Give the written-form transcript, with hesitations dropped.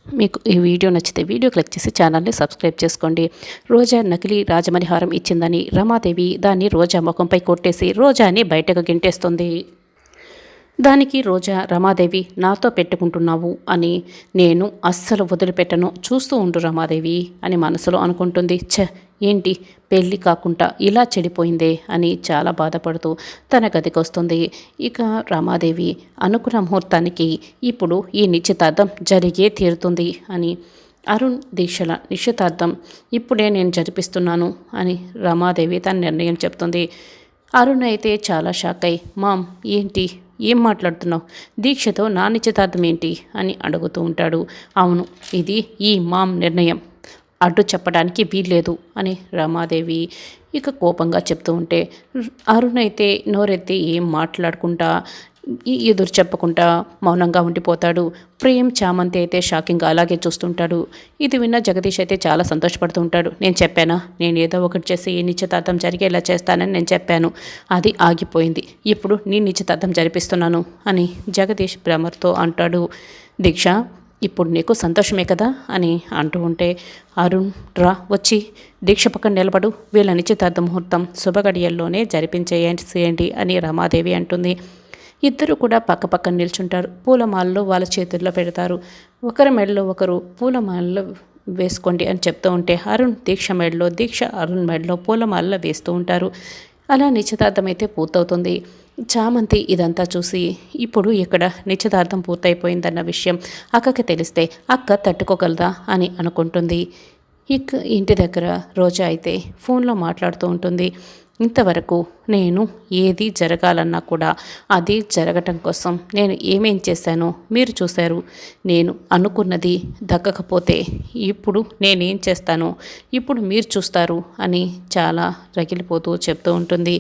మీకు ఈ వీడియో నచ్చితే వీడియో క్లిక్ చేసి ఛానల్ని సబ్స్క్రైబ్ చేసుకోండి. రోజా నకిలీ రాజమణిహారం ఇచ్చిందని రమాదేవి దాన్ని రోజా ముఖంపై కొట్టేసి రోజాని బయటకు గెంటేస్తుంది. దానికి రోజా రమాదేవి నాతో పెట్టుకుంటున్నావు అని నేను అస్సలు వదిలిపెట్టను, చూస్తూ ఉండు రమాదేవి అని మనసులో అనుకుంటుంది. ఏంటి పెళ్ళి కాకుండా ఇలా చెడిపోయిందే అని చాలా బాధపడుతూ తన గదికి వస్తుంది. ఇక రమాదేవి అనుకున్న ముహూర్తానికి ఇప్పుడు ఈ నిశ్చితార్థం జరిగే తీరుతుంది అని, అరుణ్ దీక్షల నిశ్చితార్థం ఇప్పుడే నేను జరిపిస్తున్నాను అని రమాదేవి తన నిర్ణయం చెప్తుంది. అరుణ్ అయితే చాలా షాక్ అయి, మామ్ ఏంటి, ఏం మాట్లాడుతున్నావు, దీక్షతో నా నిశ్చితార్థం ఏంటి అని అడుగుతూ ఉంటాడు. అవును, ఇది ఈ మామ్ నిర్ణయం, అడ్డు చెప్పడానికి వీల్లేదు అని రమాదేవి ఇక కోపంగా చెప్తూ ఉంటే, అరుణ్ అయితే నోరెత్తి ఏం మాట్లాడకుండా ఎదురు చెప్పకుండా మౌనంగా ఉండిపోతాడు. ప్రేమ్ చామంతి అయితే షాకింగ్గా అలాగే చూస్తుంటాడు. ఇది విన్న జగదీష్ అయితే చాలా సంతోషపడుతూ ఉంటాడు. నేను చెప్పానా, నేను ఏదో ఒకటి చేసి ఈ నిశ్చితార్థం జరిగేలా చేస్తానని నేను చెప్పాను, అది ఆగిపోయింది, ఇప్పుడు నీ నిశ్చితార్థం జరిపిస్తున్నాను అని జగదీష్ భ్రమర్తో అంటాడు. దీక్ష ఇప్పుడు నీకు సంతోషమే కదా అని అంటూ ఉంటే, అరుణ్ రా వచ్చి దీక్ష పక్కన నిలబడు, వీళ్ళ నిశ్చితార్థ ముహూర్తం శుభగడియల్లోనే జరిపించేయండి అని రమాదేవి అంటుంది. ఇద్దరు కూడా పక్కపక్కన నిల్చుంటారు. పూలమాలలో వాళ్ళ చేతుల్లో పెడతారు. ఒకరి మెడలో ఒకరు పూలమాలలో వేసుకోండి అని చెప్తూ ఉంటే, అరుణ్ దీక్ష మెడలో, దీక్ష అరుణ్ మెడలో పూలమాలలో వేస్తూ ఉంటారు. అలా నిశ్చితార్థం అయితే పూర్తవుతుంది. చామంతి ఇదంతా చూసి ఇప్పుడు ఇక్కడ నిశ్చితార్థం పూర్తయిపోయిందన్న విషయం అక్కకి తెలిస్తే అక్క తట్టుకోగలదా అని అనుకుంటుంది. ఇక ఇంటి దగ్గర రోజా అయితే ఫోన్లో మాట్లాడుతూ ఉంటుంది. ఇంతవరకు నేను ఏది జరగాలన్నా కూడా అది జరగటం కోసం నేను ఏమేం చేశానో మీరు చూశారు. నేను అనుకున్నది దక్కకపోతే ఇప్పుడు నేనేం చేస్తానో ఇప్పుడు మీరు చూస్తారు అని చాలా రగిలిపోతూ చెప్తూ ఉంటుంది.